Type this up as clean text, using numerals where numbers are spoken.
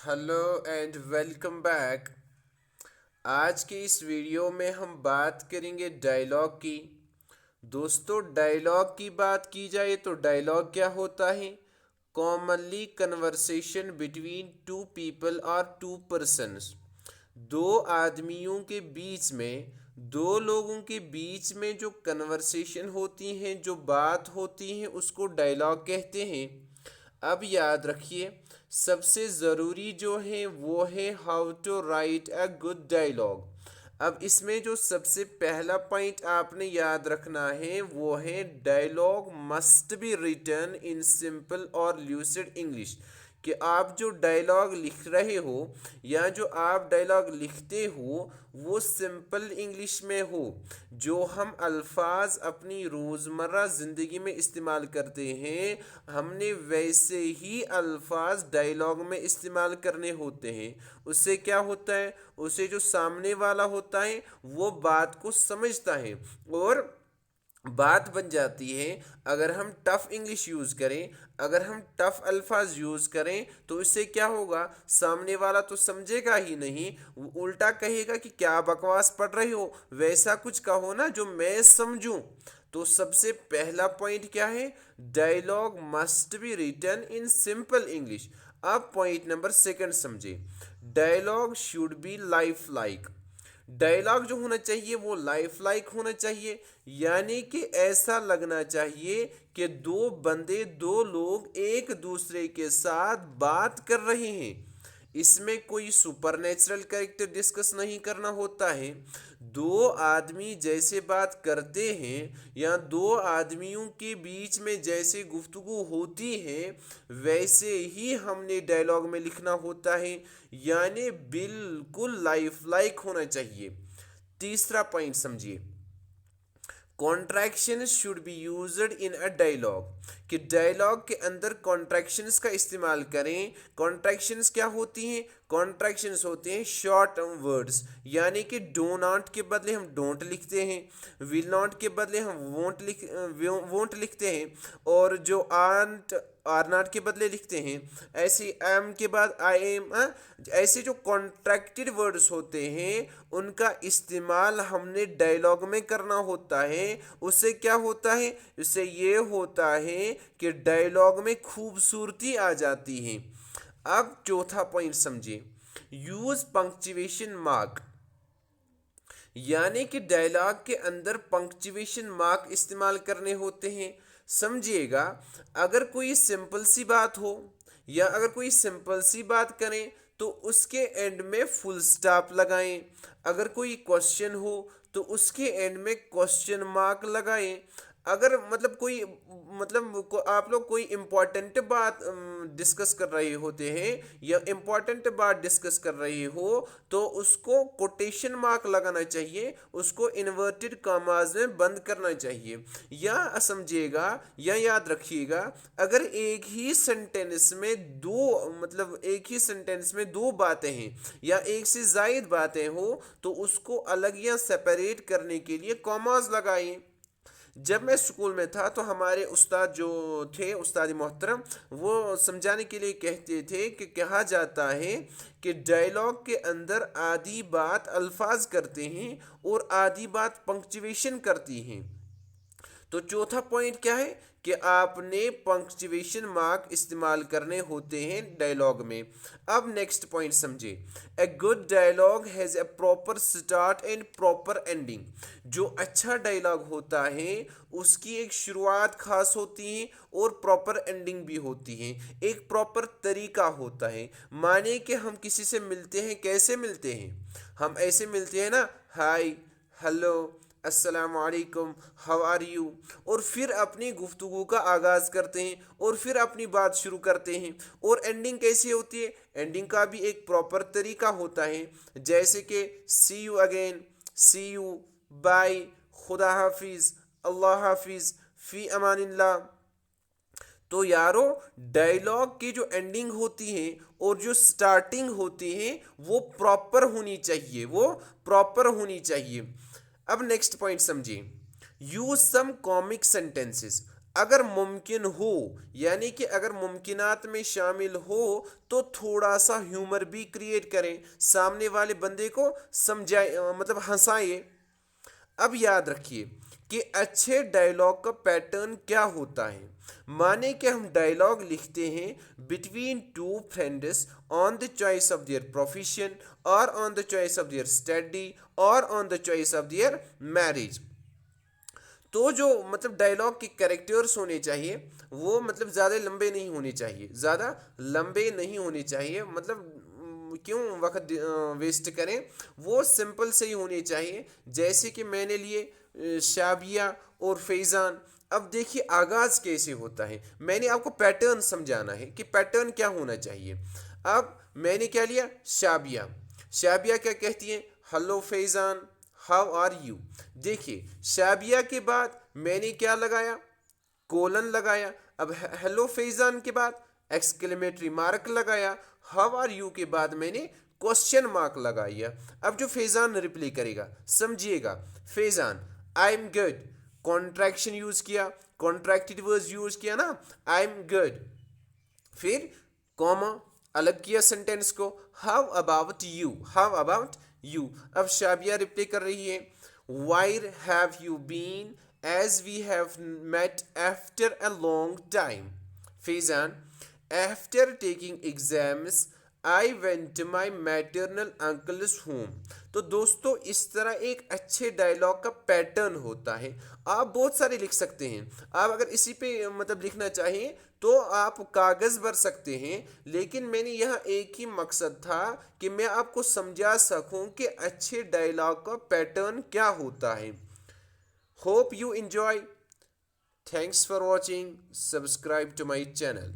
Hello and welcome back. आज के इस वीडियो में हम बात करेंगे डायलॉग की। दोस्तों, डायलॉग की बात की जाए तो डायलॉग क्या होता है? Commonly conversation between two people और टू पर्सन्स। दो आदमियों के बीच में, दो लोगों के बीच में जो कन्वर्सेशन होती हैं, जो बात होती हैं, उसको डायलॉग कहते हैं। अब याद रखिए, सबसे ज़रूरी जो है वो है how to write a good dialogue. अब इसमें जो सबसे पहला पॉइंट आपने याद रखना है वो है dialogue must be written in simple और ल्यूसिड इंग्लिश। कि आप जो डायलॉग लिख रहे हो या जो आप डायलॉग लिखते हो वो सिंपल इंग्लिश में हो। जो हम अल्फाज अपनी रोज़मर्रा ज़िंदगी में इस्तेमाल करते हैं, हमने वैसे ही अल्फाज डायलॉग में इस्तेमाल करने होते हैं। उससे क्या होता है? उससे जो सामने वाला होता है वो बात को समझता है और बात बन जाती है। अगर हम टफ इंग्लिश यूज़ करें, अगर हम टफ अल्फाज यूज़ करें तो इससे क्या होगा? सामने वाला तो समझेगा ही नहीं, वो उल्टा कहेगा कि क्या बकवास पढ़ रहे हो, वैसा कुछ कहो ना जो मैं समझूं। तो सबसे पहला पॉइंट क्या है? Dialogue must be written in simple English. अब पॉइंट नंबर सेकंड समझे। Dialogue should be lifelike. Dialogue जो होना चाहिए वो लाइफ लाइक होना चाहिए, यानी कि ऐसा लगना चाहिए कि दो बंदे, दो लोग एक दूसरे के साथ बात कर रहे हैं। इसमें कोई सुपर नेचुरल कैरेक्टर डिस्कस नहीं करना होता है। दो आदमी जैसे बात करते हैं या दो आदमियों के बीच में जैसे गुफ्तगू होती है वैसे ही हमने डायलॉग में लिखना होता है, यानी बिल्कुल लाइफ लाइक होना चाहिए। तीसरा पॉइंट समझिए। Contraction should be used in a dialogue. कि डायलॉग के अंदर कॉन्ट्रैक्शंस का इस्तेमाल करें। कॉन्ट्रैक्शंस क्या होती हैं? कॉन्ट्रैक्शंस होते हैं शॉर्ट वर्ड्स, यानी कि डो नॉट के बदले हम डोंट लिखते हैं, विल नॉट के बदले हम वोंट लिखते हैं, और जो आंट आर नॉट के बदले लिखते हैं। ऐसे एम के बाद आई एम। ऐसे जो कॉन्ट्रैक्टेड वर्ड्स होते हैं उनका इस्तेमाल हमने डायलॉग में करना होता है। उससे क्या होता है? इससे ये होता है कि डायलॉग में खूबसूरती आ जाती है। अब चौथा पॉइंट समझिए। यूज पंक्चुएशन मार्क, यानी कि डायलॉग के अंदर पंक्चुएशन मार्क इस्तेमाल करने होते हैं। समझिएगा, अगर कोई सिंपल सी बात हो या अगर कोई सिंपल सी बात करें तो उसके एंड में फुल स्टॉप लगाएं। अगर कोई क्वेश्चन हो तो उसके एंड में क्वेश्चन मार्क लगाएं। अगर आप लोग कोई इम्पोर्टेंट बात डिस्कस कर रहे होते हैं या इम्पोर्टेंट बात डिस्कस कर रहे हो तो उसको कोटेशन मार्क लगाना चाहिए, उसको इन्वर्टेड कॉमास में बंद करना चाहिए। या समझिएगा या याद रखिएगा, अगर एक ही सेंटेंस में दो बातें हैं या एक से ज़ायद बातें हो तो उसको अलग या सेपरेट करने के लिए कॉमास लगाइए। जब मैं स्कूल में था तो हमारे उस्ताद जो थे, उस्ताद मोहतरम, वो समझाने के लिए कहते थे कि कहा जाता है कि डायलॉग के अंदर आधी बात अल्फाज करते हैं और आधी बात पंक्चुएशन करती हैं। तो चौथा पॉइंट क्या है? कि आपने पंक्चुएशन मार्क इस्तेमाल करने होते हैं डायलॉग में। अब नेक्स्ट पॉइंट समझे। A good dialogue has a proper start and proper ending. जो अच्छा डायलॉग होता है उसकी एक शुरुआत खास होती है और प्रॉपर एंडिंग भी होती है। एक प्रॉपर तरीका होता है। माने कि हम किसी से मिलते हैं, कैसे मिलते हैं? हम ऐसे मिलते हैं ना, हाय, हेलो, अस्सलाम वालेकुम, हाउ आर यू, और फिर अपनी गुफ्तगू का आगाज़ करते हैं और फिर अपनी बात शुरू करते हैं। और एंडिंग कैसी होती है? एंडिंग का भी एक प्रॉपर तरीका होता है, जैसे कि see you again, see you, bye, खुदा हाफिज़, अल्लाह हाफिज़, फ़ी अमानिल्लाह। तो यारो, डायलॉग की जो एंडिंग होती है और जो स्टार्टिंग होती है वो प्रॉपर होनी चाहिए, वो प्रॉपर होनी चाहिए। अब नेक्स्ट पॉइंट समझिए। Use some comic sentences. اگر ممکن ہو، یعنی کہ اگر ممکنات میں شامل ہو تو تھوڑا سا ہیومر بھی کریٹ کریں، سامنے والے بندے کو سمجھائے، مطلب ہنسائے۔ اب یاد رکھیے کہ اچھے ڈائلاگ کا پیٹرن کیا ہوتا ہے۔ مانے کہ ہم ڈائلاگ لکھتے ہیں between two friends on the choice of their profession اور on the choice of their study اور on the choice of their marriage, تو جو مطلب ڈائلاگ کے کریکٹرس ہونے چاہیے وہ مطلب زیادہ لمبے نہیں ہونے چاہیے، زیادہ لمبے نہیں ہونے چاہیے، مطلب کیوں وقت ویسٹ کریں، وہ سمپل سے ہی ہونے چاہیے، جیسے کہ میں نے لیے شابیہ اور فیضان۔ اب دیکھیے آغاز کیسے ہوتا ہے، میں نے آپ کو پیٹرن سمجھانا ہے کہ پیٹرن کیا ہونا چاہیے۔ اب میں نے کیا لیا، شابیہ، شابیہ کیا کہتی ہیں، hello Faizan, how are you. دیکھیے شابیہ کے بعد میں نے کیا لگایا، کولن لگایا۔ اب ہیلو فیضان کے بعد ایکسکلیمیٹری مارک لگایا، ہاؤ آر یو کے بعد میں نے کوشچن مارک لگایا۔ اب جو فیضان ریپلائی کرے گا سمجھیے گا، Faizan I am good, contraction use کیا، کانٹریکٹڈ ورڈ یوز کیا نا، آئی ایم گڈ، پھر کوما الگ کیا سینٹینس کو، how about you, how about you. اب شابیہ ریپلائی کر رہی ہے، where have you been as we have met after a long time. Faizan after taking exams I went to my maternal uncles home. تو دوستو اس طرح ایک اچھے ڈائلاگ کا پیٹرن ہوتا ہے، آپ بہت سارے لکھ سکتے ہیں۔ آپ اگر اسی پہ مطلب لکھنا چاہیں تو آپ کاغذ بھر سکتے ہیں، لیکن میں نے یہاں ایک ہی مقصد تھا کہ میں آپ کو سمجھا سکوں کہ اچھے ڈائلاگ کا پیٹرن کیا ہوتا ہے۔ Hope you enjoy, thanks for watching, subscribe to my channel.